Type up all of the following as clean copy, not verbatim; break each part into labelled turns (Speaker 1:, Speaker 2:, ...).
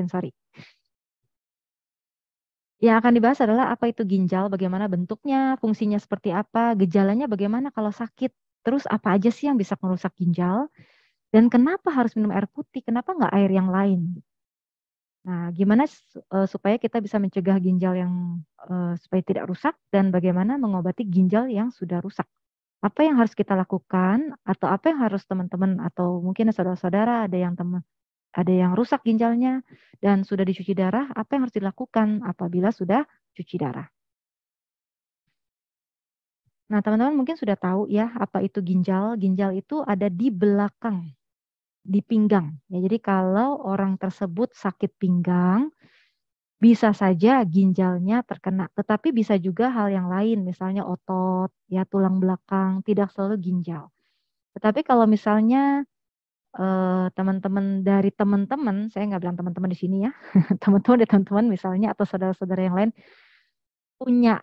Speaker 1: sorry. Yang akan dibahas adalah apa itu ginjal, bagaimana bentuknya, fungsinya seperti apa, gejalanya bagaimana kalau sakit, terus apa aja sih yang bisa merusak ginjal, dan kenapa harus minum air putih, kenapa nggak air yang lain. Nah, gimana supaya kita bisa mencegah ginjal yang supaya tidak rusak, dan bagaimana mengobati ginjal yang sudah rusak. Apa yang harus kita lakukan, atau apa yang harus teman-teman, atau mungkin saudara-saudara ada yang rusak ginjalnya dan sudah dicuci darah, apa yang harus dilakukan apabila sudah cuci darah. Nah, teman-teman mungkin sudah tahu ya apa itu ginjal. Ginjal itu ada di belakang, di pinggang. Ya, jadi kalau orang tersebut sakit pinggang, bisa saja ginjalnya terkena, tetapi bisa juga hal yang lain, misalnya otot, ya tulang belakang, tidak selalu ginjal. Tetapi kalau misalnya teman-teman dari teman-teman, saya nggak bilang teman-teman di sini ya, teman-teman dari teman-teman misalnya atau saudara-saudara yang lain punya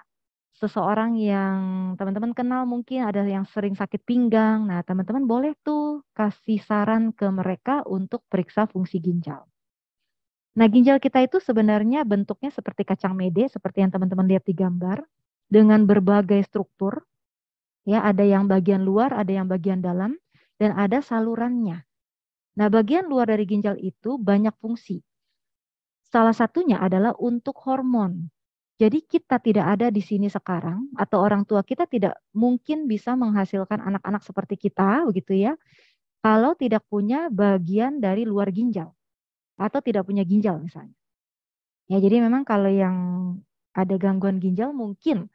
Speaker 1: seseorang yang teman-teman kenal, mungkin ada yang sering sakit pinggang. Nah, teman-teman boleh tuh kasih saran ke mereka untuk periksa fungsi ginjal. Nah, ginjal kita itu sebenarnya bentuknya seperti kacang mede, seperti yang teman-teman lihat di gambar, dengan berbagai struktur. Ya, ada yang bagian luar, ada yang bagian dalam, dan ada salurannya. Nah, bagian luar dari ginjal itu banyak fungsi. Salah satunya adalah untuk hormon. Jadi kita tidak ada di sini sekarang, atau orang tua kita tidak mungkin bisa menghasilkan anak-anak seperti kita, begitu ya, kalau tidak punya bagian dari luar ginjal, atau tidak punya ginjal misalnya. Ya, jadi memang kalau yang ada gangguan ginjal mungkin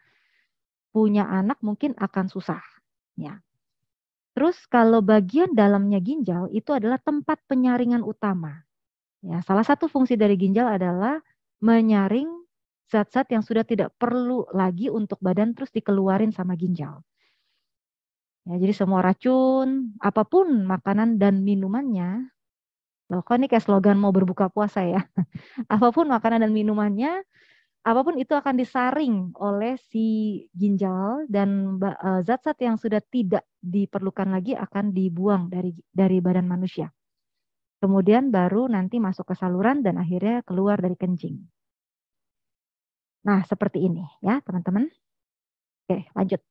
Speaker 1: punya anak mungkin akan susah. Ya. Terus kalau bagian dalamnya ginjal itu adalah tempat penyaringan utama. Ya, salah satu fungsi dari ginjal adalah menyaring zat-zat yang sudah tidak perlu lagi untuk badan terus dikeluarin sama ginjal. Ya, jadi semua racun, apapun makanan dan minumannya, loh kok ini kayak slogan mau berbuka puasa ya. Apapun makanan dan minumannya, apapun itu akan disaring oleh si ginjal dan zat-zat yang sudah tidak diperlukan lagi akan dibuang dari badan manusia. Kemudian baru nanti masuk ke saluran dan akhirnya keluar dari kencing. Nah, seperti ini ya, teman-teman. Oke, lanjut.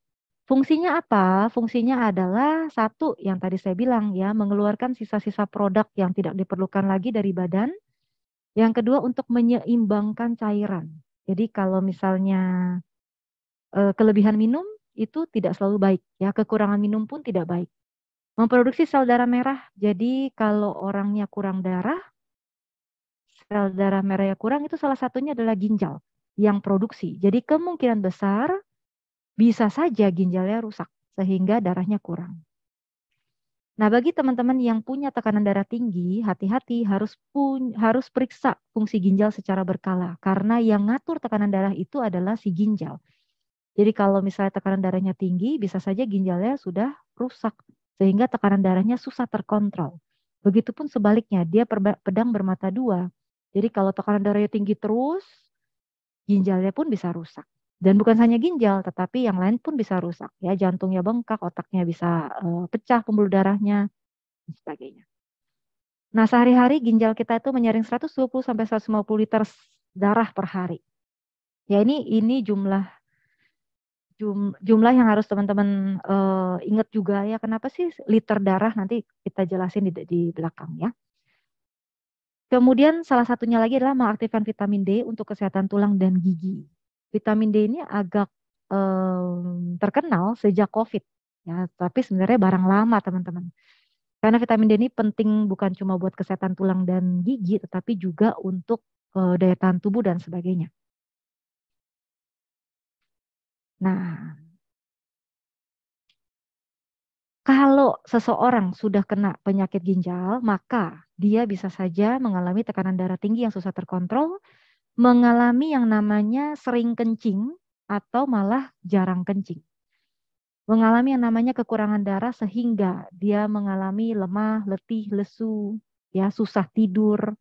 Speaker 1: Fungsinya apa? Fungsinya adalah satu yang tadi saya bilang ya, mengeluarkan sisa-sisa produk yang tidak diperlukan lagi dari badan. Yang kedua untuk menyeimbangkan cairan. Jadi kalau misalnya kelebihan minum itu tidak selalu baik ya, kekurangan minum pun tidak baik. Memproduksi sel darah merah. Jadi kalau orangnya kurang darah, sel darah merahnya kurang itu salah satunya adalah ginjal yang produksi. Jadi kemungkinan besar bisa saja ginjalnya rusak sehingga darahnya kurang. Nah, bagi teman-teman yang punya tekanan darah tinggi, hati-hati harus periksa fungsi ginjal secara berkala karena yang ngatur tekanan darah itu adalah si ginjal. Jadi kalau misalnya tekanan darahnya tinggi, bisa saja ginjalnya sudah rusak sehingga tekanan darahnya susah terkontrol. Begitupun sebaliknya, dia pedang bermata dua. Jadi kalau tekanan darahnya tinggi terus, ginjalnya pun bisa rusak. Dan bukan hanya ginjal, tetapi yang lain pun bisa rusak. Ya, jantungnya bengkak, otaknya bisa pecah pembuluh darahnya, dan sebagainya. Nah, sehari-hari ginjal kita itu menyaring 120 sampai 150 liter darah per hari. Ya, ini jumlah yang harus teman-teman ingat juga ya. Kenapa sih liter darah? Nanti kita jelasin di belakang ya. Kemudian salah satunya lagi adalah mengaktifkan vitamin D untuk kesehatan tulang dan gigi. Vitamin D ini agak terkenal sejak COVID ya, tapi sebenarnya barang lama teman-teman. Karena vitamin D ini penting bukan cuma buat kesehatan tulang dan gigi, tetapi juga untuk daya tahan tubuh dan sebagainya. Nah, kalau seseorang sudah kena penyakit ginjal, maka dia bisa saja mengalami tekanan darah tinggi yang susah terkontrol, mengalami yang namanya sering kencing, atau malah jarang kencing. Mengalami yang namanya kekurangan darah sehingga dia mengalami lemah, letih, lesu, ya susah tidur.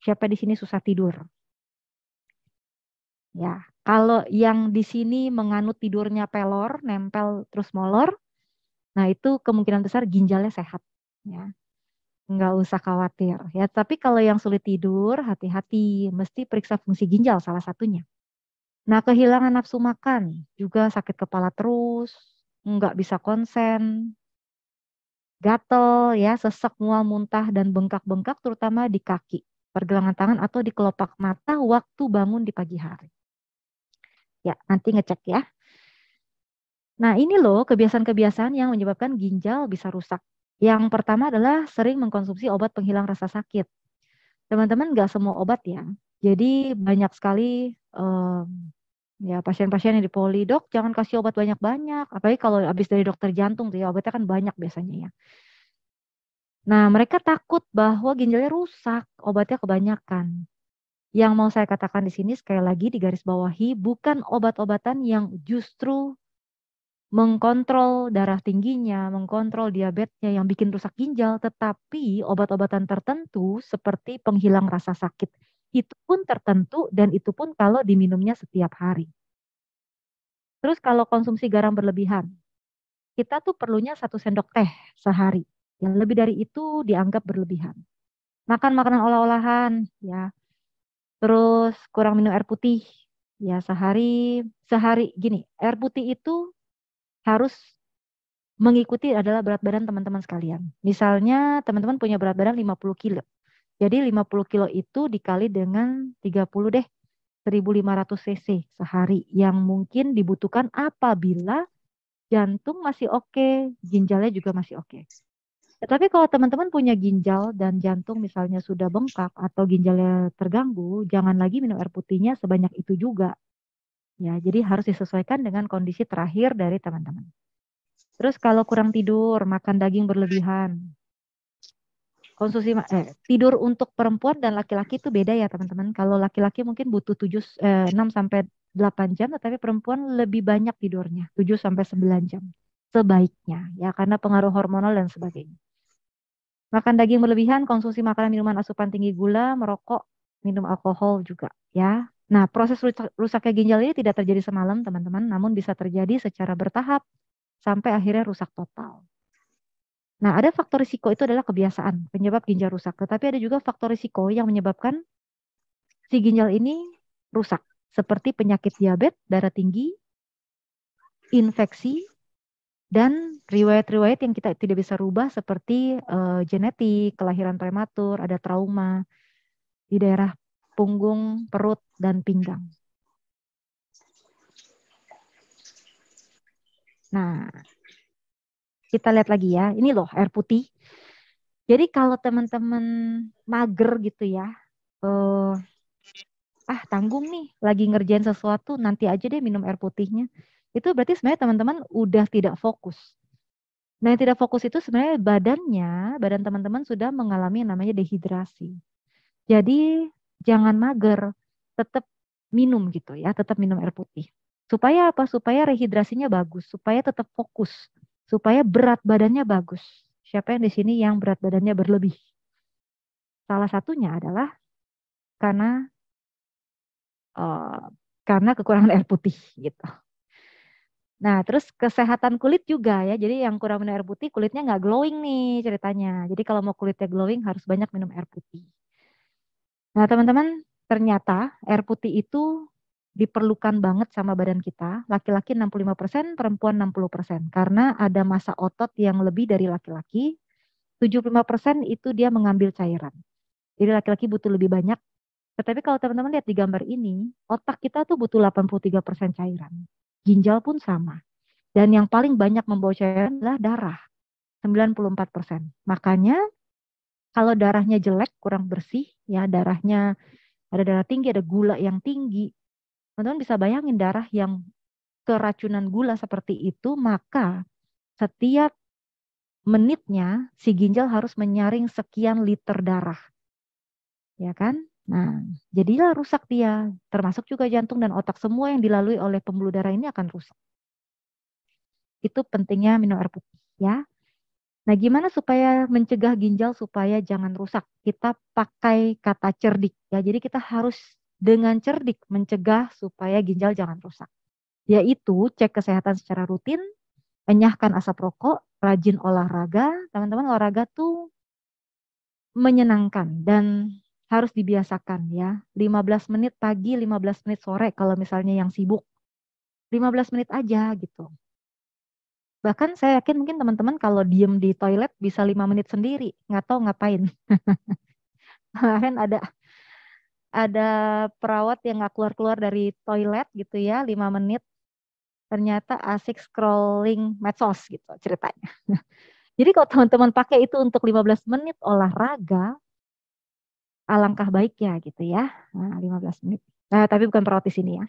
Speaker 1: Siapa di sini susah tidur? Ya, kalau yang di sini menganut tidurnya pelor, nempel terus molor, nah itu kemungkinan besar ginjalnya sehat. Ya. nggak usah khawatir ya. Tapi kalau yang sulit tidur, hati-hati, mesti periksa fungsi ginjal salah satunya. Nah, kehilangan nafsu makan, juga sakit kepala terus, nggak bisa konsen, gatel ya, sesek, mual, muntah, dan bengkak-bengkak terutama di kaki, pergelangan tangan atau di kelopak mata waktu bangun di pagi hari. Ya, nanti ngecek ya. Nah, ini loh kebiasaan-kebiasaan yang menyebabkan ginjal bisa rusak. Yang pertama adalah sering mengkonsumsi obat penghilang rasa sakit. Teman-teman nggak semua obat ya. Jadi banyak sekali ya pasien-pasien yang di poli, dok jangan kasih obat banyak-banyak. Apalagi kalau habis dari dokter jantung tuh ya obatnya kan banyak biasanya ya. Nah mereka takut bahwa ginjalnya rusak, obatnya kebanyakan. Yang mau saya katakan di sini sekali lagi di garis bawahi bukan obat-obatan yang justru mengkontrol darah tingginya, mengkontrol diabetesnya yang bikin rusak ginjal, tetapi obat-obatan tertentu seperti penghilang rasa sakit itu pun tertentu dan itu pun kalau diminumnya setiap hari. Terus kalau konsumsi garam berlebihan, kita tuh perlunya 1 sendok teh sehari. Yang lebih dari itu dianggap berlebihan. Makan makanan olah-olahan, ya. Terus kurang minum air putih, ya sehari gini. Air putih itu harus mengikuti adalah berat badan teman-teman sekalian. Misalnya teman-teman punya berat badan 50 kilo. Jadi 50 kilo itu dikali dengan 30 deh. 1.500 cc sehari yang mungkin dibutuhkan apabila jantung masih oke, ginjalnya juga masih oke. Tetapi kalau teman-teman punya ginjal dan jantung misalnya sudah bengkak atau ginjalnya terganggu, jangan lagi minum air putihnya sebanyak itu juga. Ya, jadi harus disesuaikan dengan kondisi terakhir dari teman-teman. Terus kalau kurang tidur, makan daging berlebihan. Tidur untuk perempuan dan laki-laki itu beda ya teman-teman. Kalau laki-laki mungkin butuh 6 sampai 8 jam, tetapi perempuan lebih banyak tidurnya, 7 sampai 9 jam sebaiknya ya karena pengaruh hormonal dan sebagainya. Makan daging berlebihan, konsumsi makanan minuman asupan tinggi gula, merokok, minum alkohol juga ya. Nah, proses rusaknya ginjal ini tidak terjadi semalam teman-teman, namun bisa terjadi secara bertahap sampai akhirnya rusak total. Nah, ada faktor risiko itu adalah kebiasaan, penyebab ginjal rusak. Tetapi ada juga faktor risiko yang menyebabkan si ginjal ini rusak. Seperti penyakit diabetes, darah tinggi, infeksi, dan riwayat-riwayat yang kita tidak bisa rubah seperti genetik, kelahiran prematur, ada trauma di daerah punggung, perut, dan pinggang. Nah, kita lihat lagi ya. Ini loh air putih. Jadi kalau teman-teman mager gitu ya, tanggung nih, lagi ngerjain sesuatu, nanti aja deh minum air putihnya. Itu berarti sebenarnya teman-teman udah tidak fokus. Nah, yang tidak fokus itu sebenarnya badan teman-teman sudah mengalami yang namanya dehidrasi. Jadi jangan mager, tetap minum gitu ya, tetap minum air putih. Supaya apa? Supaya rehidrasinya bagus, supaya tetap fokus, supaya berat badannya bagus. Siapa yang di sini yang berat badannya berlebih? Salah satunya adalah karena uh, karena kekurangan air putih gitu. Nah, terus kesehatan kulit juga ya. Jadi yang kurang minum air putih kulitnya nggak glowing nih ceritanya. Jadi kalau mau kulitnya glowing harus banyak minum air putih. Nah, teman-teman, ternyata air putih itu diperlukan banget sama badan kita. Laki-laki 65%, perempuan 60%. Karena ada massa otot yang lebih dari laki-laki. 75% itu dia mengambil cairan. Jadi laki-laki butuh lebih banyak. Tetapi kalau teman-teman lihat di gambar ini, otak kita tuh butuh 83% cairan. Ginjal pun sama. Dan yang paling banyak membawa cairan adalah darah, 94%. Makanya kalau darahnya jelek, kurang bersih, ya darahnya ada darah tinggi, ada gula yang tinggi. Teman-teman bisa bayangin darah yang keracunan gula seperti itu, maka setiap menitnya si ginjal harus menyaring sekian liter darah. Ya kan? Nah, jadilah rusak dia. Termasuk juga jantung dan otak, semua yang dilalui oleh pembuluh darah ini akan rusak. Itu pentingnya minum air putih ya. Nah, gimana supaya mencegah ginjal supaya jangan rusak? Kita pakai kata cerdik ya. Jadi kita harus dengan cerdik mencegah supaya ginjal jangan rusak. Yaitu cek kesehatan secara rutin, enyahkan asap rokok, rajin olahraga. Teman-teman olahraga tuh menyenangkan dan harus dibiasakan ya. 15 menit pagi, 15 menit sore kalau misalnya yang sibuk. 15 menit aja gitu. Bahkan saya yakin mungkin teman-teman kalau diem di toilet bisa 5 menit sendiri, nggak tahu ngapain. Kemarin ada perawat yang nggak keluar-keluar dari toilet gitu ya, 5 menit. Ternyata asik scrolling medsos gitu ceritanya. Jadi kalau teman-teman pakai itu untuk 15 menit olahraga, alangkah baiknya gitu ya. Nah, 15 menit. Nah, tapi bukan perawat di sini ya.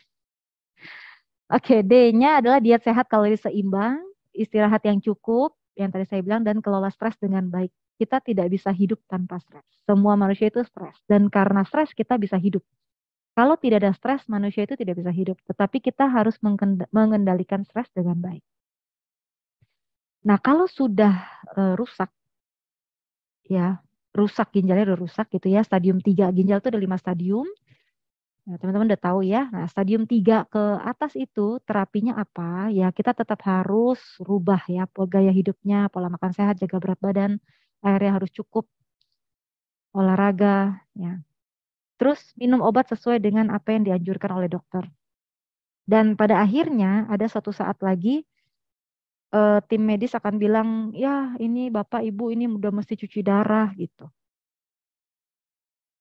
Speaker 1: Oke, D-nya adalah diet sehat kalori seimbang, istirahat yang cukup, yang tadi saya bilang, dan kelola stres dengan baik. Kita tidak bisa hidup tanpa stres. Semua manusia itu stres. Dan karena stres kita bisa hidup. Kalau tidak ada stres, manusia itu tidak bisa hidup. Tetapi kita harus mengendalikan stres dengan baik. Nah, kalau sudah rusak, ya, rusak ginjalnya udah rusak gitu ya, stadium 3 ginjal itu ada 5 stadium. Nah, teman-teman udah tahu ya. Nah, stadium 3 ke atas itu terapinya apa? Ya, kita tetap harus rubah ya gaya hidupnya, pola makan sehat, jaga berat badan, airnya harus cukup, olahraga, ya. Terus minum obat sesuai dengan apa yang dianjurkan oleh dokter. Dan pada akhirnya ada suatu saat lagi tim medis akan bilang, ya ini Bapak Ibu ini udah mesti cuci darah gitu.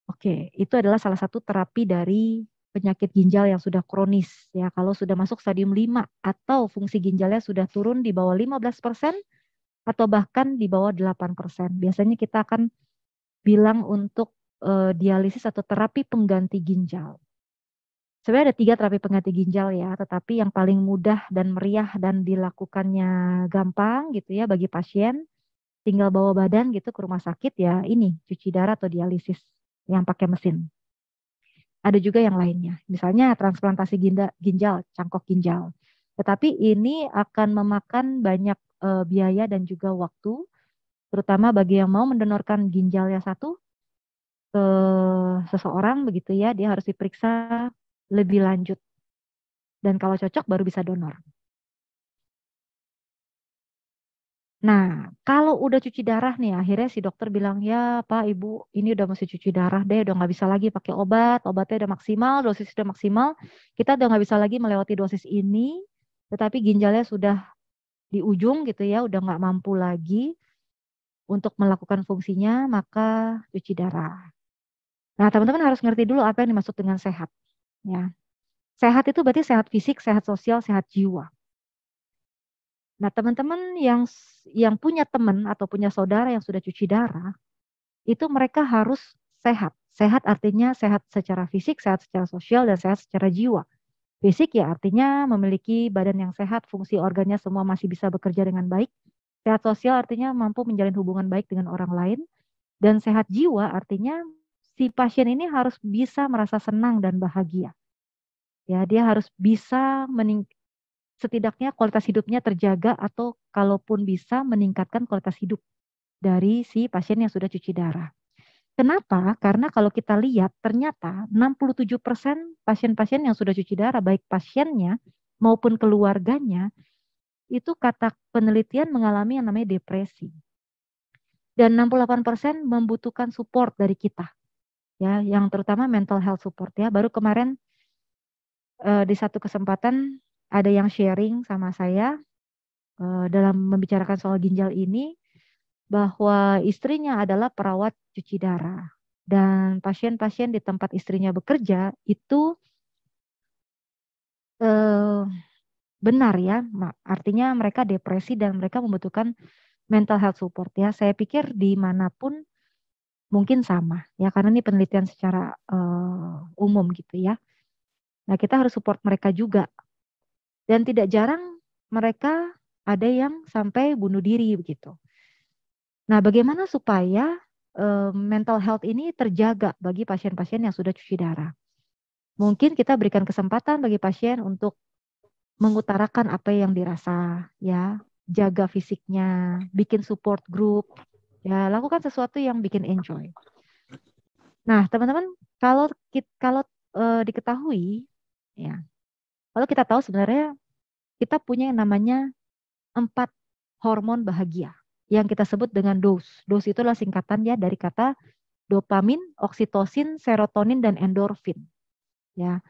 Speaker 1: Oke, itu adalah salah satu terapi dari penyakit ginjal yang sudah kronis ya. Kalau sudah masuk stadium 5 atau fungsi ginjalnya sudah turun di bawah 15% atau bahkan di bawah 8%. Biasanya kita akan bilang untuk dialisis atau terapi pengganti ginjal. Sebenarnya ada 3 terapi pengganti ginjal ya, tetapi yang paling mudah dan meriah dan dilakukannya gampang gitu ya bagi pasien, tinggal bawa badan gitu ke rumah sakit ya ini, cuci darah atau dialisis yang pakai mesin. Ada juga yang lainnya, misalnya transplantasi ginjal, cangkok ginjal. Tetapi ini akan memakan banyak biaya dan juga waktu, terutama bagi yang mau mendonorkan ginjalnya satu ke seseorang begitu ya, dia harus diperiksa lebih lanjut. Dan kalau cocok baru bisa donor. Nah, kalau udah cuci darah nih, akhirnya si dokter bilang, ya Pak, Ibu, ini udah mesti cuci darah deh, udah nggak bisa lagi pakai obat, obatnya udah maksimal, dosis udah maksimal, kita udah nggak bisa lagi melewati dosis ini, tetapi ginjalnya sudah di ujung gitu ya, udah nggak mampu lagi untuk melakukan fungsinya, maka cuci darah. Nah, teman-teman harus ngerti dulu apa yang dimaksud dengan sehat. Ya, sehat itu berarti sehat fisik, sehat sosial, sehat jiwa. Nah, teman-teman yang punya teman atau punya saudara yang sudah cuci darah, itu mereka harus sehat. Sehat artinya sehat secara fisik, sehat secara sosial, dan sehat secara jiwa. Fisik ya artinya memiliki badan yang sehat, fungsi organnya semua masih bisa bekerja dengan baik. Sehat sosial artinya mampu menjalin hubungan baik dengan orang lain. Dan sehat jiwa artinya si pasien ini harus bisa merasa senang dan bahagia. Ya, dia harus bisa setidaknya kualitas hidupnya terjaga atau kalaupun bisa meningkatkan kualitas hidup dari si pasien yang sudah cuci darah. Kenapa? Karena kalau kita lihat ternyata 67% pasien-pasien yang sudah cuci darah baik pasiennya maupun keluarganya itu kata penelitian mengalami yang namanya depresi. Dan 68% membutuhkan support dari kita. Ya, yang terutama mental health support ya. Baru kemarin di satu kesempatan ada yang sharing sama saya dalam membicarakan soal ginjal ini bahwa istrinya adalah perawat cuci darah dan pasien-pasien di tempat istrinya bekerja itu eh, benar ya, artinya mereka depresi dan mereka membutuhkan mental health support ya. Saya pikir dimanapun mungkin sama ya karena ini penelitian secara umum gitu ya. Nah kita harus support mereka juga dan tidak jarang mereka ada yang sampai bunuh diri begitu. Nah, bagaimana supaya mental health ini terjaga bagi pasien-pasien yang sudah cuci darah? Mungkin kita berikan kesempatan bagi pasien untuk mengutarakan apa yang dirasa, ya, jaga fisiknya, bikin support group, ya, lakukan sesuatu yang bikin enjoy. Nah, teman-teman, kalau diketahui, ya, kalau kita tahu sebenarnya kita punya yang namanya 4 hormon bahagia. yang kita sebut dengan DOS. DOS itulah singkatan ya dari kata dopamin, oksitosin, serotonin, dan endorfin. Ya.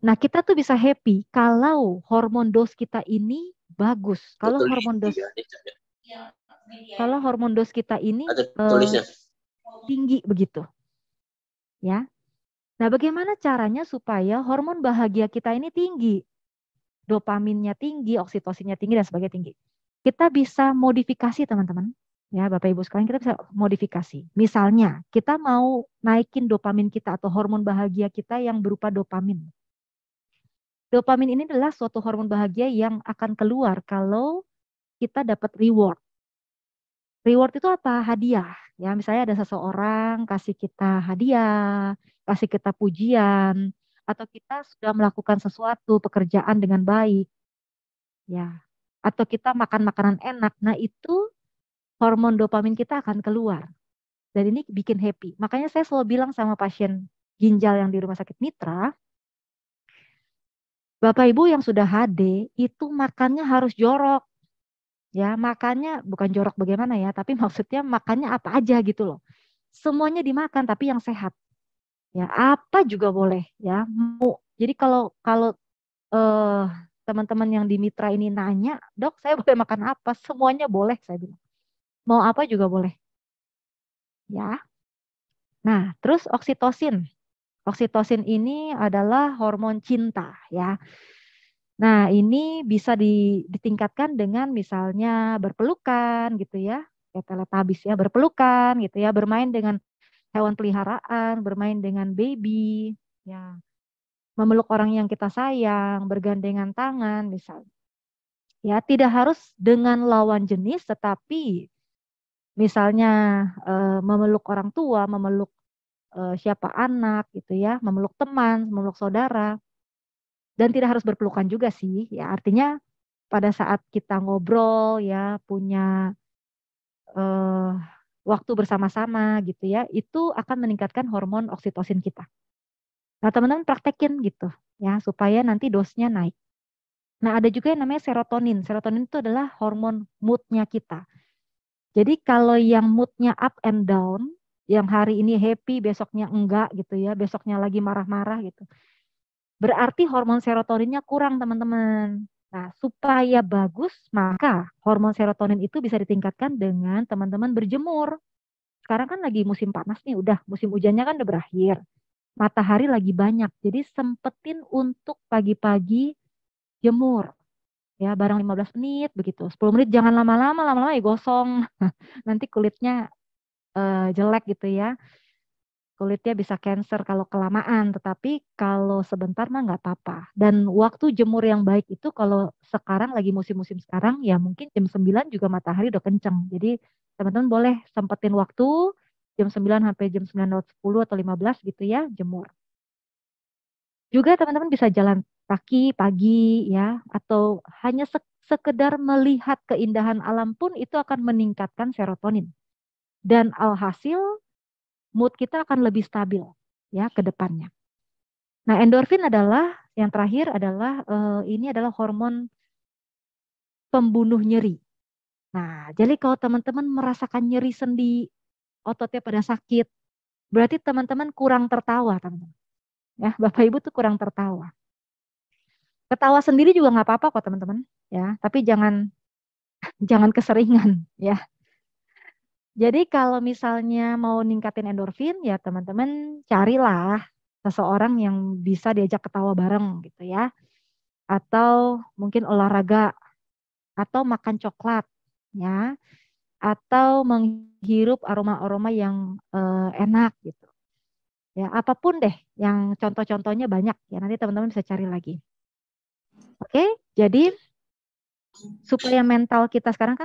Speaker 1: Nah, kita tuh bisa happy kalau hormon DOS kita ini bagus. Kalau hormon DOS kita ini tinggi begitu. Ya. Nah, bagaimana caranya supaya hormon bahagia kita ini tinggi? Dopaminnya tinggi, oksitosinnya tinggi, dan sebagainya tinggi. Kita bisa modifikasi, teman-teman. Ya, Bapak Ibu sekalian, kita bisa modifikasi. Misalnya, kita mau naikin dopamin kita atau hormon bahagia kita yang berupa dopamin. Dopamin ini adalah suatu hormon bahagia yang akan keluar kalau kita dapat reward. Reward itu apa? Hadiah. Ya, misalnya ada seseorang kasih kita hadiah, kasih kita pujian, atau kita sudah melakukan sesuatu pekerjaan dengan baik. Ya. Atau kita makan makanan enak. Nah, itu hormon dopamin kita akan keluar. Dan ini bikin happy. Makanya saya selalu bilang sama pasien ginjal yang di Rumah Sakit Mitra, Bapak Ibu yang sudah HD itu makannya harus jorok. Ya, makannya bukan jorok bagaimana ya, tapi maksudnya makannya apa aja gitu loh. Semuanya dimakan tapi yang sehat. Ya, apa juga boleh ya. Jadi kalau teman-teman yang di Mitra ini nanya, "Dok, saya boleh makan apa?" Semuanya boleh, saya bilang. Mau apa juga boleh. Ya. Nah, terus oksitosin. Oksitosin ini adalah hormon cinta ya. Nah, ini bisa ditingkatkan dengan misalnya berpelukan gitu ya, kayak Teletubbies ya, berpelukan gitu ya, bermain dengan hewan peliharaan, bermain dengan baby, ya, memeluk orang yang kita sayang, bergandengan tangan misalnya. Ya, tidak harus dengan lawan jenis, tetapi misalnya memeluk orang tua, memeluk siapa anak gitu ya, memeluk teman, memeluk saudara. Dan tidak harus berpelukan juga sih, ya artinya pada saat kita ngobrol ya punya waktu bersama-sama gitu ya, itu akan meningkatkan hormon oksitosin kita. Nah teman-teman praktekin gitu ya supaya nanti dosnya naik. Nah ada juga yang namanya serotonin. Serotonin itu adalah hormon moodnya kita. Jadi kalau yang moodnya up and down, yang hari ini happy, besoknya enggak gitu ya, besoknya lagi marah-marah gitu. Berarti hormon serotoninnya kurang teman-teman. Nah, supaya bagus, maka hormon serotonin itu bisa ditingkatkan dengan teman-teman berjemur. Sekarang kan lagi musim panas nih, udah musim hujannya kan udah berakhir. Matahari lagi banyak, jadi sempetin untuk pagi-pagi jemur. Ya, barang 15 menit begitu. 10 menit jangan lama-lama, lama-lama ya gosong. Nanti kulitnya jelek gitu ya. Kulitnya bisa cancer kalau kelamaan, tetapi kalau sebentar mah nggak apa-apa. Dan waktu jemur yang baik itu kalau sekarang lagi musim-musim sekarang ya mungkin jam 9 juga matahari udah kenceng. Jadi teman-teman boleh sempetin waktu jam 9 sampai jam 9:10 atau 15 gitu ya jemur. Juga teman-teman bisa jalan kaki pagi ya atau hanya sekedar melihat keindahan alam pun itu akan meningkatkan serotonin. Dan alhasil mood kita akan lebih stabil ya ke depannya. Nah, endorfin adalah yang terakhir adalah ini adalah hormon pembunuh nyeri. Nah, jadi kalau teman-teman merasakan nyeri sendi, ototnya pada sakit, berarti teman-teman kurang tertawa, teman-teman. Ya, Bapak Ibu tuh kurang tertawa. Ketawa sendiri juga nggak apa-apa kok, teman-teman. Ya, tapi jangan keseringan, ya. Jadi kalau misalnya mau ningkatin endorfin, ya teman-teman carilah seseorang yang bisa diajak ketawa bareng gitu ya. Atau mungkin olahraga, atau makan coklat ya. Atau menghirup aroma-aroma yang enak gitu. Ya, apapun deh yang contoh-contohnya banyak ya, nanti teman-teman bisa cari lagi. Oke, jadi supaya mental kita sekarang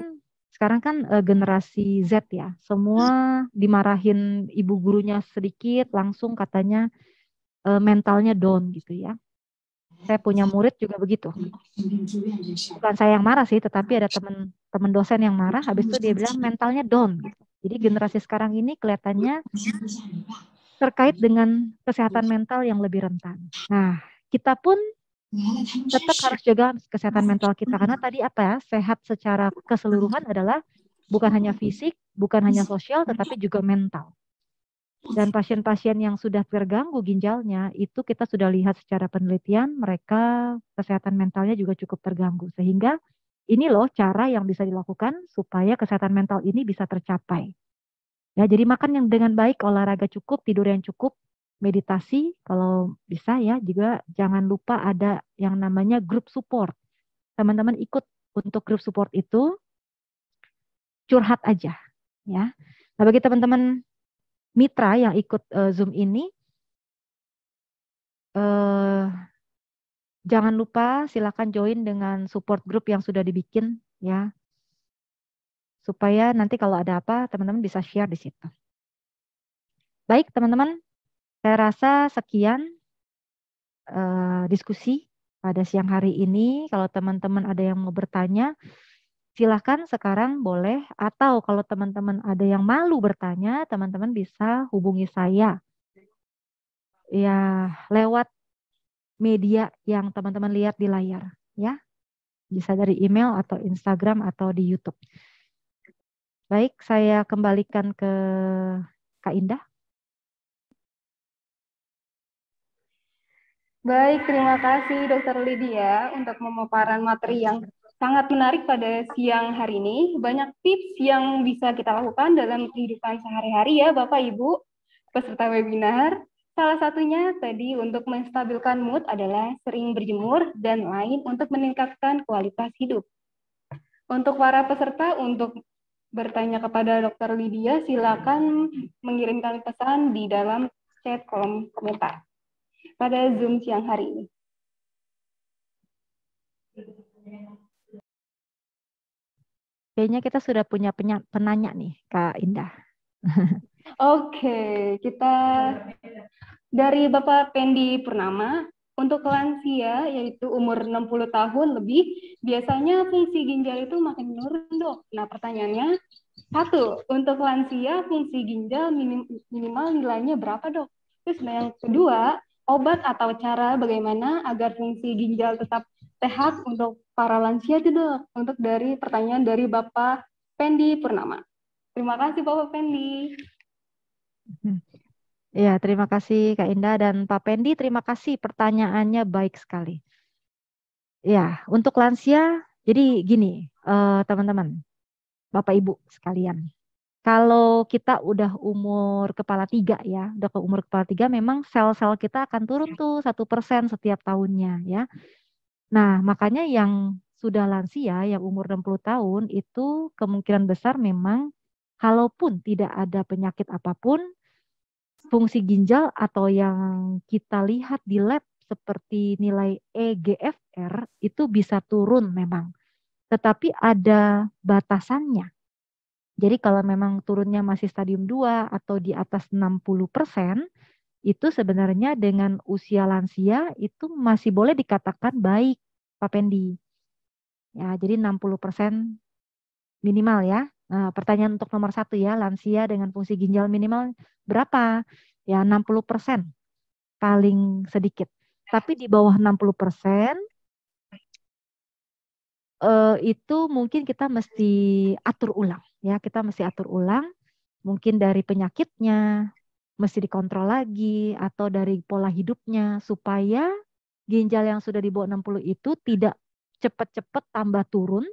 Speaker 1: kan generasi Z ya, semua dimarahin ibu gurunya sedikit langsung katanya mentalnya down gitu ya. Saya punya murid juga begitu. Bukan saya yang marah sih, tetapi ada teman dosen yang marah. Habis itu dia bilang mentalnya down. Gitu. Jadi generasi sekarang ini kelihatannya terkait dengan kesehatan mental yang lebih rentan. Nah, kita pun tetap harus jaga kesehatan mental kita, karena tadi apa ya, sehat secara keseluruhan adalah bukan hanya fisik, bukan hanya sosial, tetapi juga mental. Dan pasien-pasien yang sudah terganggu ginjalnya itu kita sudah lihat secara penelitian mereka kesehatan mentalnya juga cukup terganggu, sehingga ini loh cara yang bisa dilakukan supaya kesehatan mental ini bisa tercapai. Ya, jadi makan yang dengan baik, olahraga cukup, tidur yang cukup, meditasi kalau bisa ya, juga jangan lupa ada yang namanya group support. Teman-teman ikut untuk group support itu, curhat aja ya. Nah, bagi teman-teman mitra yang ikut Zoom ini, jangan lupa silakan join dengan support group yang sudah dibikin ya, supaya nanti kalau ada apa teman-teman bisa share di situ. Baik teman-teman, saya rasa sekian diskusi pada siang hari ini. Kalau teman-teman ada yang mau bertanya, silakan sekarang boleh. Atau kalau teman-teman ada yang malu bertanya, teman-teman bisa hubungi saya ya lewat media yang teman-teman lihat di layar ya. Bisa dari email atau Instagram atau di YouTube. Baik, saya kembalikan ke Kak Indah.
Speaker 2: Baik, terima kasih Dokter Lydia untuk pemaparan materi yang sangat menarik pada siang hari ini. Banyak tips yang bisa kita lakukan dalam kehidupan sehari-hari ya Bapak Ibu peserta webinar. Salah satunya tadi untuk menstabilkan mood adalah sering berjemur dan lain untuk meningkatkan kualitas hidup. Untuk para peserta untuk bertanya kepada Dokter Lydia, silakan mengirimkan pesan di dalam chat kolom komentar pada Zoom siang hari ini.
Speaker 1: Kayaknya kita sudah punya penanya nih, Kak Indah.
Speaker 2: Oke, kita dari Bapak Pendi Purnama, untuk lansia yaitu umur 60 tahun lebih, biasanya fungsi ginjal itu makin menurun, Dok. Nah, pertanyaannya, satu, untuk lansia fungsi ginjal minimal nilainya berapa, Dok? Terus yang kedua, obat atau cara bagaimana agar fungsi ginjal tetap sehat untuk para lansia itu, Dok? Untuk dari pertanyaan dari Bapak Pendi Purnama. Terima kasih Bapak Pendi.
Speaker 1: Ya, terima kasih Kak Indah dan Pak Pendi, terima kasih pertanyaannya baik sekali. Ya, untuk lansia, jadi gini, teman-teman, Bapak Ibu sekalian. Kalau kita udah umur kepala 3 ya, udah ke umur kepala 3, memang sel-sel kita akan turun tuh 1% setiap tahunnya ya. Nah, makanya yang sudah lansia, yang umur 60 tahun, itu kemungkinan besar memang, kalaupun tidak ada penyakit apapun, fungsi ginjal atau yang kita lihat di lab seperti nilai eGFR itu bisa turun memang. Tetapi ada batasannya. Jadi kalau memang turunnya masih stadium 2 atau di atas 60%, itu sebenarnya dengan usia lansia itu masih boleh dikatakan baik, Pak Pendi. Ya, jadi 60% minimal ya. Nah, pertanyaan untuk nomor 1 ya, lansia dengan fungsi ginjal minimal berapa? Ya, 60% paling sedikit. Tapi di bawah 60% itu mungkin kita mesti atur ulang ya, kita mesti atur ulang mungkin dari penyakitnya mesti dikontrol lagi atau dari pola hidupnya supaya ginjal yang sudah di bawah 60 itu tidak cepat-cepat tambah turun,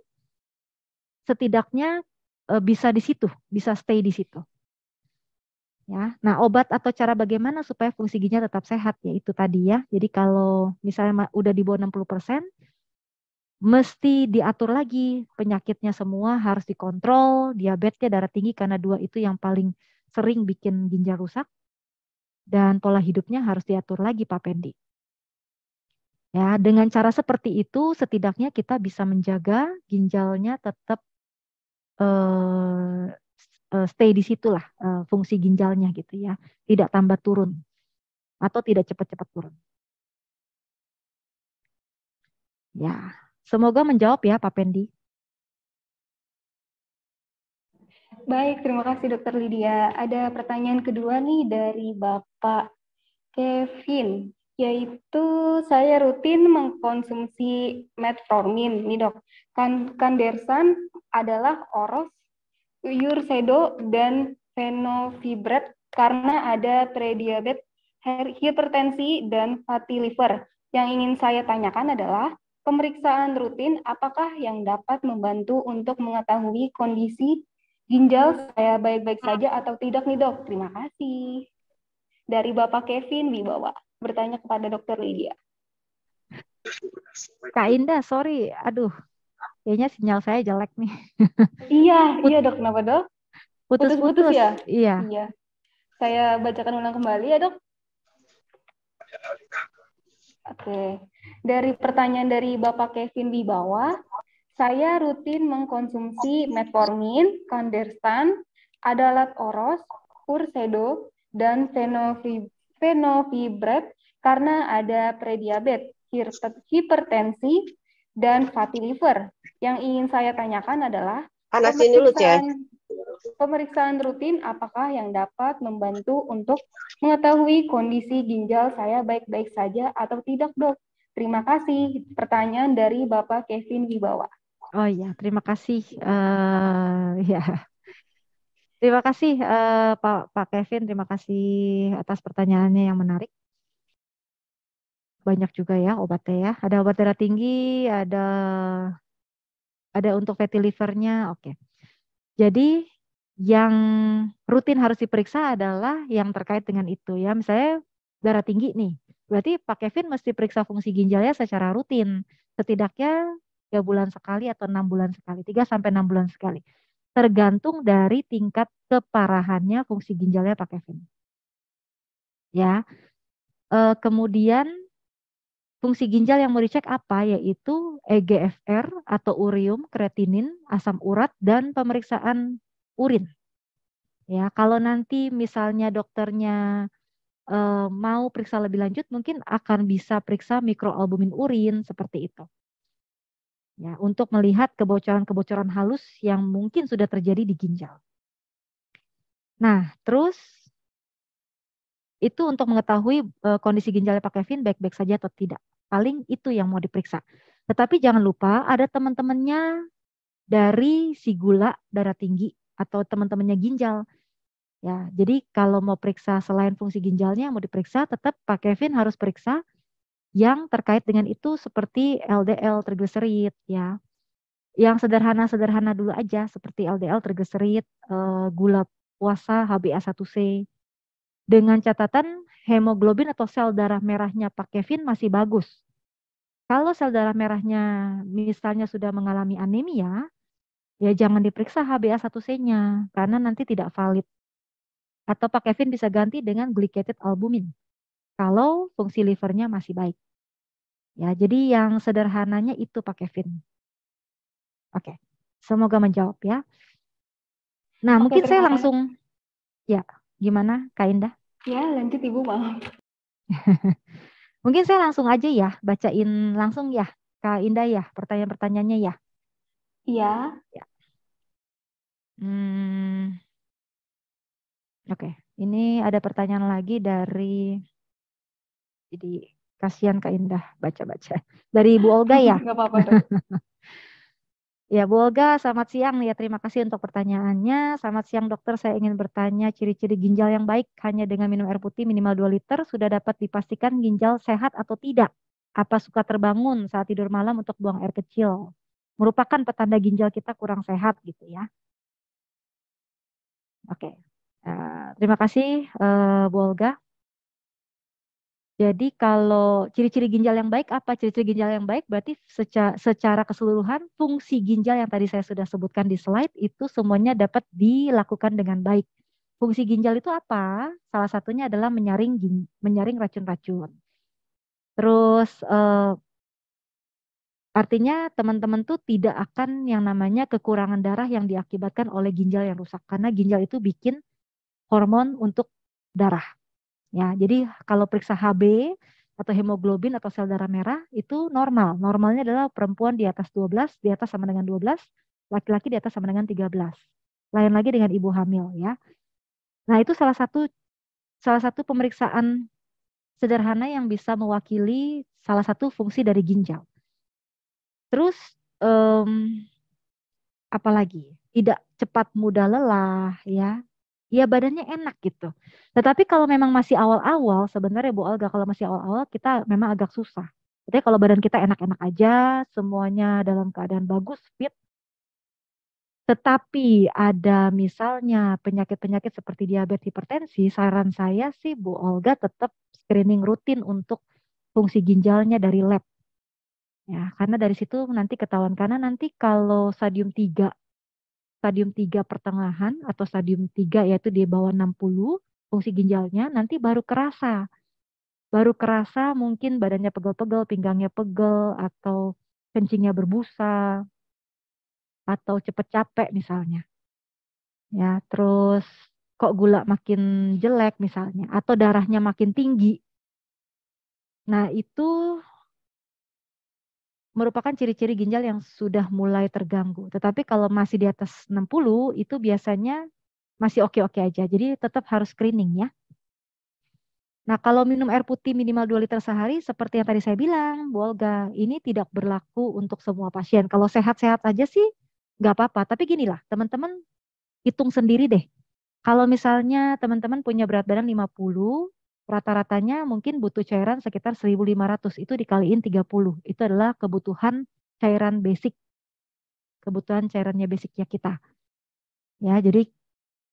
Speaker 1: setidaknya bisa di situ, bisa stay di situ. Ya, nah obat atau cara bagaimana supaya fungsi ginjal tetap sehat ya itu tadi ya. Jadi kalau misalnya udah di bawah 60%, mesti diatur lagi penyakitnya semua harus dikontrol, diabetesnya, darah tinggi karena dua itu yang paling sering bikin ginjal rusak dan pola hidupnya harus diatur lagi Pak Pendi. Ya, dengan cara seperti itu setidaknya kita bisa menjaga ginjalnya tetap stay di situlah fungsi ginjalnya gitu ya, tidak tambah turun atau tidak cepat-cepat turun. Ya, semoga menjawab ya Pak Pendi.
Speaker 2: Baik, terima kasih Dokter Lydia. Ada pertanyaan kedua nih dari Bapak Kevin. Yaitu saya rutin mengkonsumsi metformin nih dok. Kandersan adalah oros, Ursedo, dan fenofibrat karena ada prediabetes, hipertensi, dan fatty liver. Yang ingin saya tanyakan adalah pemeriksaan rutin apakah yang dapat membantu untuk mengetahui kondisi ginjal saya baik-baik saja atau tidak nih dok. Terima kasih. Dari Bapak Kevin Wibawa, bertanya kepada Dokter Lydia.
Speaker 1: Kak Indah, sorry, aduh, kayaknya sinyal saya jelek nih.
Speaker 2: Iya dok, kenapa dok? Putus-putus
Speaker 1: Putus-putus,
Speaker 2: ya?
Speaker 1: iya.
Speaker 2: Iya. Saya bacakan ulang kembali ya dok. Oke. Dari pertanyaan dari Bapak Kevin di bawah, saya rutin mengkonsumsi metformin, kanderstan, adalat oros, ursedo, dan fenofibrat karena ada prediabetes, hipertensi, dan fatty liver. Yang ingin saya tanyakan adalah
Speaker 3: Panasin dulu, Cek.
Speaker 2: pemeriksaan rutin apakah yang dapat membantu untuk mengetahui kondisi ginjal saya baik-baik saja atau tidak, dok? Terima kasih. Pertanyaan dari Bapak Kevin Wibawa.
Speaker 1: Oh iya, terima kasih. Ya, terima kasih Pak Kevin. Terima kasih atas pertanyaannya yang menarik. Banyak juga ya obatnya ya. Ada obat darah tinggi, ada untuk fatty livernya. Oke. Jadi yang rutin harus diperiksa adalah yang terkait dengan itu ya. Misalnya darah tinggi nih. Berarti Pak Kevin mesti periksa fungsi ginjalnya secara rutin. Setidaknya 3 bulan sekali atau 6 bulan sekali. 3 sampai 6 bulan sekali. Tergantung dari tingkat keparahannya fungsi ginjalnya Pak Kevin. Ya. Kemudian fungsi ginjal yang mau dicek apa? Yaitu EGFR atau ureum, kreatinin, asam urat, dan pemeriksaan urin. Ya, kalau nanti misalnya dokternya mau periksa lebih lanjut, mungkin akan bisa periksa mikroalbumin urin seperti itu. Ya, untuk melihat kebocoran-kebocoran halus yang mungkin sudah terjadi di ginjal. Nah, terus itu untuk mengetahui kondisi ginjalnya Pak Kevin baik-baik saja atau tidak. Paling itu yang mau diperiksa. Tetapi jangan lupa ada teman-temannya dari si gula darah tinggi atau teman-temannya ginjal. Ya, jadi kalau mau periksa selain fungsi ginjalnya mau diperiksa, tetap Pak Kevin harus periksa yang terkait dengan itu seperti LDL trigliserid ya. Yang sederhana-sederhana dulu aja seperti LDL trigliserid, gula puasa, HbA1c. Dengan catatan hemoglobin atau sel darah merahnya Pak Kevin masih bagus. Kalau sel darah merahnya misalnya sudah mengalami anemia, ya jangan diperiksa HbA1c-nya karena nanti tidak valid. Atau Pak Kevin bisa ganti dengan glycated albumin kalau fungsi livernya masih baik. Ya, jadi yang sederhananya itu Pak Kevin. Oke, semoga menjawab ya. Nah, mungkin saya langsung, ya gimana Kak Indah?
Speaker 2: Ya, lanjut Ibu, maaf.
Speaker 1: Mungkin saya langsung aja ya, bacain langsung ya Kak Indah ya, pertanyaan-pertanyaannya ya.
Speaker 2: Iya.
Speaker 1: Ya. Oke, ini ada pertanyaan lagi dari, jadi kasihan Kak Indah baca-baca. Dari Bu Olga ya.
Speaker 2: Gak apa-apa, dok.
Speaker 1: Ya, Bu Olga, selamat siang ya. Terima kasih untuk pertanyaannya. Selamat siang dokter, saya ingin bertanya ciri-ciri ginjal yang baik hanya dengan minum air putih minimal 2 liter sudah dapat dipastikan ginjal sehat atau tidak? Apa suka terbangun saat tidur malam untuk buang air kecil? Merupakan petanda ginjal kita kurang sehat gitu ya. Oke, terima kasih Bu Olga. Jadi kalau ciri-ciri ginjal yang baik apa? Ciri-ciri ginjal yang baik berarti secara keseluruhan fungsi ginjal yang tadi saya sudah sebutkan di slide itu semuanya dapat dilakukan dengan baik. Fungsi ginjal itu apa? Salah satunya adalah menyaring racun-racun. Terus artinya teman-teman tuh tidak akan yang namanya kekurangan darah yang diakibatkan oleh ginjal yang rusak. Karena ginjal itu bikin hormon untuk darah. Ya, jadi kalau periksa HB atau hemoglobin atau sel darah merah itu normal. Normalnya adalah perempuan di atas 12, di atas sama dengan 12, laki-laki di atas sama dengan 13. Lain lagi dengan ibu hamil ya. Nah, itu salah satu pemeriksaan sederhana yang bisa mewakili salah satu fungsi dari ginjal. Terus apalagi tidak cepat mudah lelah ya. Ya badannya enak gitu. Tetapi kalau memang masih awal-awal sebenarnya Bu Olga, kalau masih awal-awal kita memang agak susah. Jadi kalau badan kita enak-enak aja, semuanya dalam keadaan bagus, fit, tetapi ada misalnya penyakit-penyakit seperti diabetes, hipertensi, saran saya sih Bu Olga tetap screening rutin untuk fungsi ginjalnya dari lab. Ya, karena dari situ nanti ketahuan, karena nanti kalau stadium 3 pertengahan atau stadium 3 yaitu di bawah 60 fungsi ginjalnya nanti baru kerasa. Baru kerasa mungkin badannya pegel-pegel, pinggangnya pegel atau kencingnya berbusa atau cepet capek misalnya. Ya, terus kok gula makin jelek misalnya atau darahnya makin tinggi. Nah, itu merupakan ciri-ciri ginjal yang sudah mulai terganggu. Tetapi kalau masih di atas 60 itu biasanya masih oke-oke aja. Jadi tetap harus screening ya. Nah, kalau minum air putih minimal 2 liter sehari seperti yang tadi saya bilang, Bu Olga, ini tidak berlaku untuk semua pasien. Kalau sehat-sehat aja sih nggak apa-apa. Tapi gini lah, teman-teman hitung sendiri deh. Kalau misalnya teman-teman punya berat badan 50, rata-ratanya mungkin butuh cairan sekitar 1.500. Itu dikaliin 30. Itu adalah kebutuhan cairan basic. Kebutuhan cairannya basicnya kita. Ya, jadi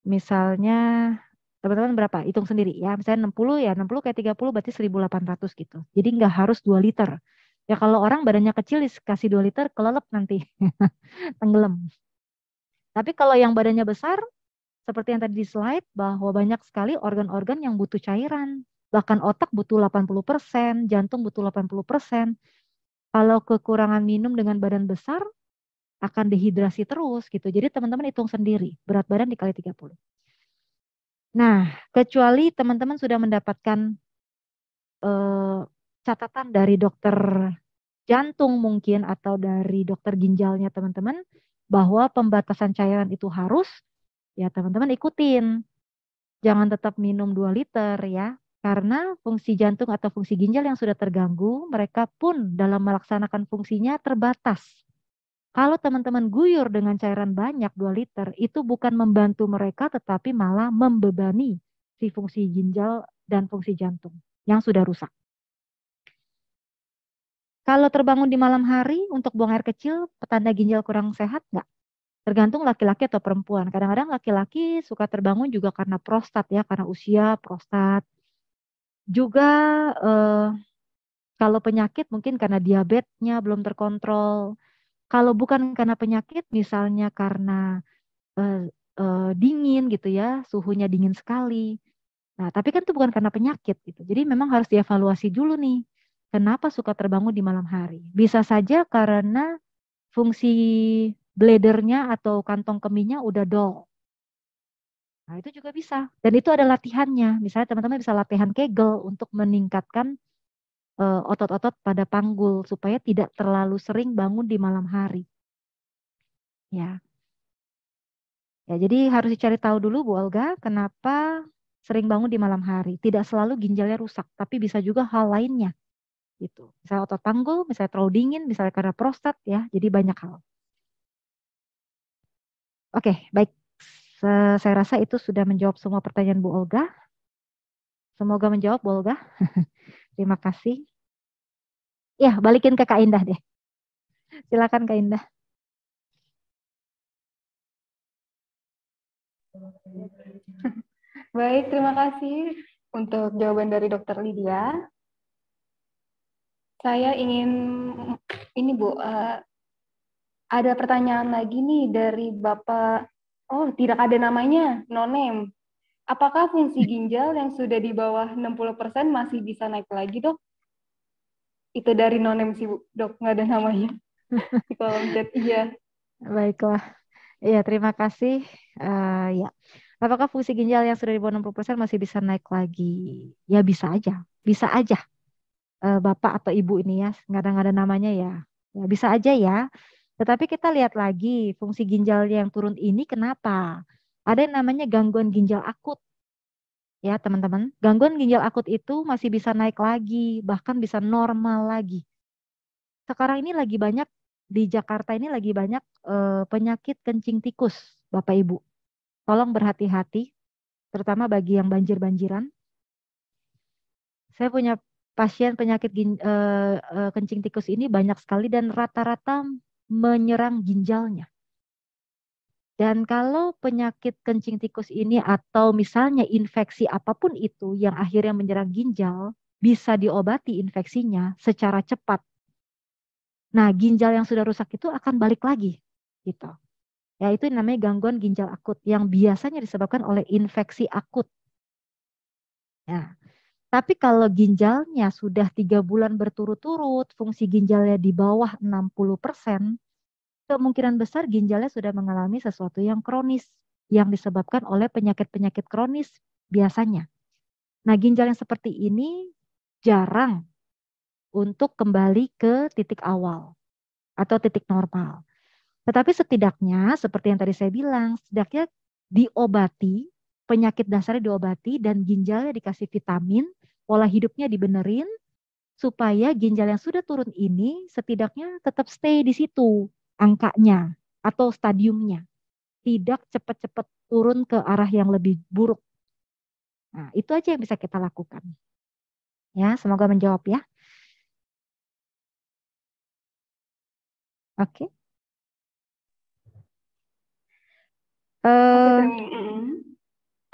Speaker 1: misalnya teman-teman berapa? Hitung sendiri ya. Misalnya 60 ya, 60 kayak 30 berarti 1.800 gitu. Jadi nggak harus 2 liter. Ya kalau orang badannya kecil dikasih 2 liter kelelep nanti. Tenggelam. Tapi kalau yang badannya besar seperti yang tadi di slide, bahwa banyak sekali organ-organ yang butuh cairan. Bahkan otak butuh 80%, jantung butuh 80%. Kalau kekurangan minum dengan badan besar, akan dehidrasi terus gitu. Jadi teman-teman hitung sendiri, berat badan dikali 30. Nah, kecuali teman-teman sudah mendapatkan catatan dari dokter jantung mungkin atau dari dokter ginjalnya teman-teman, bahwa pembatasan cairan itu harus, ya teman-teman ikutin. Jangan tetap minum 2 liter ya, karena fungsi jantung atau fungsi ginjal yang sudah terganggu, mereka pun dalam melaksanakan fungsinya terbatas. Kalau teman-teman guyur dengan cairan banyak 2 liter, itu bukan membantu mereka tetapi malah membebani si fungsi ginjal dan fungsi jantung yang sudah rusak. Kalau terbangun di malam hari untuk buang air kecil, petanda ginjal kurang sehat nggak? Tergantung laki-laki atau perempuan. Kadang-kadang laki-laki suka terbangun juga karena prostat ya, karena usia prostat. Juga kalau penyakit mungkin karena diabetesnya belum terkontrol. Kalau bukan karena penyakit, misalnya karena dingin gitu ya, suhunya dingin sekali. Nah, tapi kan itu bukan karena penyakit gitu. Jadi memang harus dievaluasi dulu nih. Kenapa suka terbangun di malam hari? Bisa saja karena fungsi bladernya atau kantong kemihnya udah dull. Nah, itu juga bisa. Dan itu ada latihannya. Misalnya teman-teman bisa latihan Kegel untuk meningkatkan otot-otot pada panggul supaya tidak terlalu sering bangun di malam hari. Ya. Ya, jadi harus dicari tahu dulu Bu Olga, kenapa sering bangun di malam hari. Tidak selalu ginjalnya rusak, tapi bisa juga hal lainnya. Gitu. Misalnya otot panggul, misalnya terlalu dingin, misalnya karena prostat ya, jadi banyak hal. Oke, baik. Saya rasa itu sudah menjawab semua pertanyaan Bu Olga. Semoga menjawab Bu Olga. Terima kasih. Ya, balikin ke Kak Indah deh. Silakan Kak Indah.
Speaker 2: Baik, terima kasih untuk jawaban dari Dokter Lydia. Saya ingin ini Bu, ada pertanyaan lagi nih dari Bapak. Oh, tidak ada namanya, no name. Apakah fungsi ginjal yang sudah di bawah 60% masih bisa naik lagi, Dok? Itu dari no name sih, Bu. Dok, nggak ada namanya. Di kolom chat, iya.
Speaker 1: Baiklah. Ya, terima kasih. Ya. Apakah fungsi ginjal yang sudah di bawah 60% masih bisa naik lagi? Ya bisa aja. Bisa aja. Bapak atau Ibu ini ya, nggak ada namanya ya. Ya bisa aja ya. Tetapi kita lihat lagi fungsi ginjal yang turun ini kenapa? Ada yang namanya gangguan ginjal akut. ya teman-teman. Gangguan ginjal akut itu masih bisa naik lagi, bahkan bisa normal lagi. Sekarang ini lagi banyak di Jakarta ini lagi banyak penyakit kencing tikus, Bapak Ibu. Tolong berhati-hati, terutama bagi yang banjir-banjiran. Saya punya pasien penyakit kencing tikus ini banyak sekali dan rata-rata menyerang ginjalnya. Dan kalau penyakit kencing tikus ini atau misalnya infeksi apapun itu yang akhirnya menyerang ginjal, bisa diobati infeksinya secara cepat. Nah, ginjal yang sudah rusak itu akan balik lagi, gitu. Ya, itu namanya gangguan ginjal akut yang biasanya disebabkan oleh infeksi akut. Ya. Tapi kalau ginjalnya sudah 3 bulan berturut-turut, fungsi ginjalnya di bawah 60%, kemungkinan besar ginjalnya sudah mengalami sesuatu yang kronis, yang disebabkan oleh penyakit-penyakit kronis biasanya. Nah, ginjal yang seperti ini jarang untuk kembali ke titik awal atau titik normal. Tetapi setidaknya, seperti yang tadi saya bilang, setidaknya diobati, penyakit dasarnya diobati, dan ginjalnya dikasih vitamin, pola hidupnya dibenerin, supaya ginjal yang sudah turun ini setidaknya tetap stay di situ angkanya atau stadiumnya. Tidak cepat-cepat turun ke arah yang lebih buruk. Nah, itu aja yang bisa kita lakukan. Ya, semoga menjawab ya. Oke.
Speaker 2: Oke,
Speaker 1: Eh,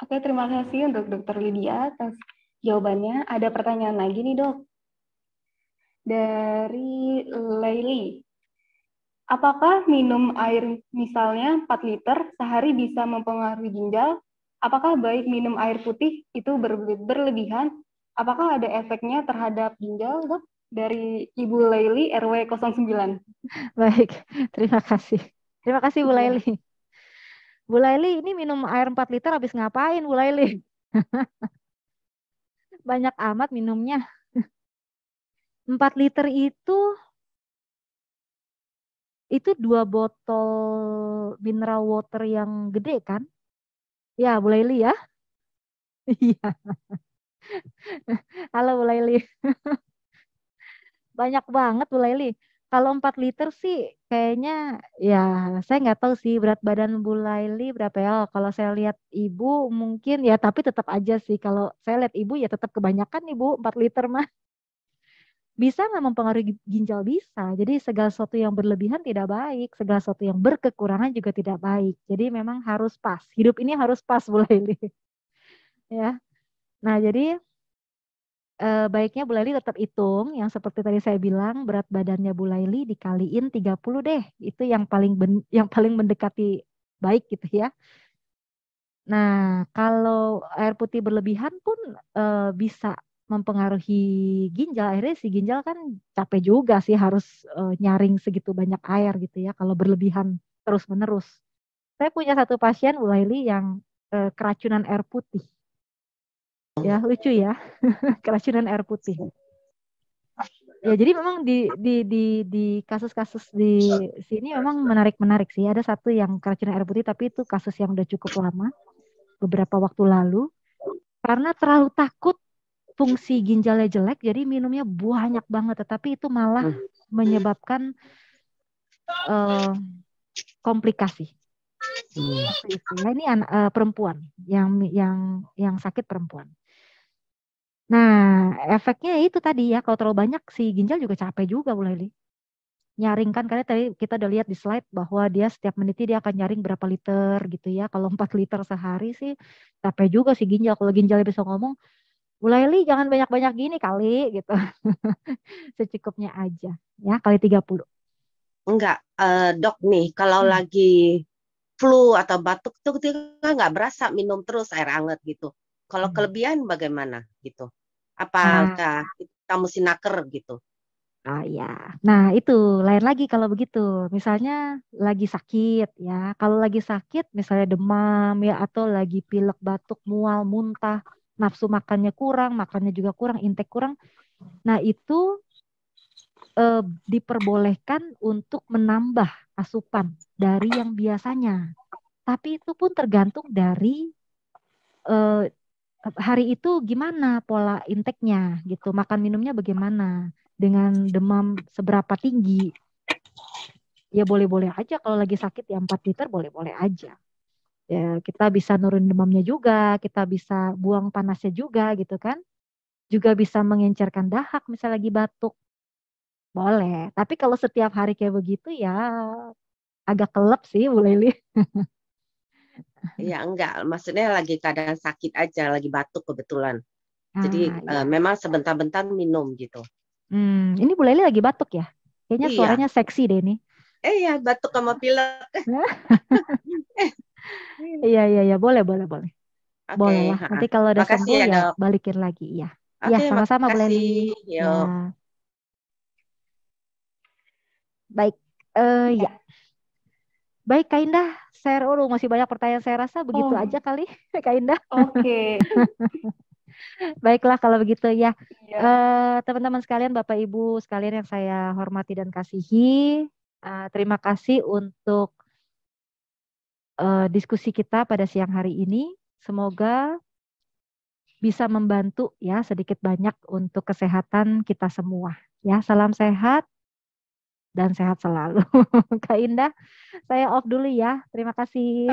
Speaker 2: Oke, terima kasih untuk Dokter Lydia atas jawabannya. Ada pertanyaan lagi nih, Dok. Dari Laili. Apakah minum air misalnya 4 liter sehari bisa mempengaruhi ginjal? Apakah baik minum air putih itu berlebihan? Apakah ada efeknya terhadap ginjal, Dok? Dari Ibu Laili, RW 09.
Speaker 1: baik, terima kasih. Terima kasih Bu
Speaker 2: Iya.
Speaker 1: Laili. Bu Laili, ini minum air 4 liter habis ngapain Bu Laili? Banyak amat minumnya. 4 liter itu 2 botol mineral water yang gede kan? Ya, Bu Laili ya. Iya. Halo Bu Laili. Banyak banget Bu Laili. Kalau 4 liter sih kayaknya ya saya nggak tahu sih berat badan Bu Laili berapa ya. Kalau saya lihat Ibu mungkin ya tapi tetap aja sih. Kalau saya lihat Ibu ya tetap kebanyakan Ibu 4 liter mah. Bisa nggak mempengaruhi ginjal? Bisa. Jadi segala sesuatu yang berlebihan tidak baik. Segala sesuatu yang berkekurangan juga tidak baik. Jadi memang harus pas. Hidup ini harus pas Bu Laili. Ya. Nah jadi baiknya Bu Laili tetap hitung yang seperti tadi saya bilang berat badannya Bu Laili dikaliin 30 deh. Itu yang paling mendekati baik gitu ya. Nah, kalau air putih berlebihan pun bisa mempengaruhi ginjal. Akhirnya si ginjal kan capek juga sih harus nyaring segitu banyak air gitu ya kalau berlebihan terus-menerus. Saya punya satu pasien Bu Laili yang keracunan air putih. Ya, lucu ya. Keracunan air putih. Ya, jadi memang di kasus-kasus di sini memang menarik-menarik sih. Ada satu yang keracunan air putih, tapi itu kasus yang udah cukup lama, beberapa waktu lalu. Karena terlalu takut fungsi ginjalnya jelek, jadi minumnya banyak banget. Tetapi itu malah menyebabkan eh, komplikasi. Waktu itu. Ya, ini perempuan yang sakit perempuan. Nah, efeknya itu tadi ya, kalau terlalu banyak si ginjal juga capek juga Bu Leli. Nyaring kan karena tadi kita udah lihat di slide bahwa dia setiap menitnya dia akan nyaring berapa liter gitu ya. Kalau 4 liter sehari sih capek juga si ginjal. Kalau ginjalnya bisa ngomong, Bu Laili jangan banyak-banyak gini kali gitu. Secukupnya aja ya kali 30.
Speaker 3: Enggak, dok nih, kalau
Speaker 1: Hmm.
Speaker 3: lagi flu atau batuk tuh kita nggak berasa minum terus air hangat gitu. Kalau
Speaker 1: Hmm.
Speaker 3: kelebihan bagaimana gitu?
Speaker 1: Nah,
Speaker 3: Apakah kita mesti naker gitu?
Speaker 1: oh ya. Nah, itu lain lagi kalau begitu. Misalnya lagi sakit ya. Kalau lagi sakit misalnya demam ya atau lagi pilek, batuk, mual, muntah, nafsu makannya kurang, makannya juga kurang, intake kurang. Nah, itu diperbolehkan untuk menambah asupan dari yang biasanya. Tapi itu pun tergantung dari eh, hari itu gimana pola intake-nya gitu, makan minumnya bagaimana, dengan demam seberapa tinggi. Ya boleh-boleh aja kalau lagi sakit ya 4 liter boleh-boleh aja. Ya, kita bisa nurunin demamnya juga, kita bisa buang panasnya juga gitu kan. Juga bisa mengencerkan dahak misalnya lagi batuk. Boleh. Tapi kalau setiap hari kayak begitu ya agak kelep sih Bu Leli.
Speaker 3: Ya enggak, maksudnya lagi keadaan sakit aja, lagi batuk kebetulan. Jadi
Speaker 1: Ah ya.
Speaker 3: memang sebentar-bentar minum gitu.
Speaker 1: Ini Bu Leli lagi batuk ya? Kayaknya
Speaker 3: Iya,
Speaker 1: suaranya seksi deh ini.
Speaker 3: ya batuk sama pilek.
Speaker 1: Iya iya iya, boleh boleh boleh.
Speaker 3: Oke,
Speaker 1: Boleh lah. Nanti kalau udah
Speaker 3: makasih
Speaker 1: sembuh
Speaker 3: ya
Speaker 1: ya
Speaker 3: dok.
Speaker 1: balikin lagi. Iya. Iya,
Speaker 3: Oke,
Speaker 1: sama-sama Bu Leli.
Speaker 3: makasih.
Speaker 1: Ya,
Speaker 3: Yuk.
Speaker 1: baik.
Speaker 2: Ya.
Speaker 1: Ya. Baik Kak Indah, share masih banyak pertanyaan, saya rasa begitu
Speaker 2: Oh,
Speaker 1: aja kali Kak Indah.
Speaker 2: oke.
Speaker 1: Baiklah kalau begitu ya.
Speaker 2: Ya.
Speaker 1: Teman-teman sekalian, Bapak Ibu sekalian yang saya hormati dan kasihi, terima kasih untuk diskusi kita pada siang hari ini. Semoga bisa membantu ya sedikit banyak untuk kesehatan kita semua. Ya, salam sehat dan sehat selalu. Kak Indah, saya off dulu ya. Terima kasih.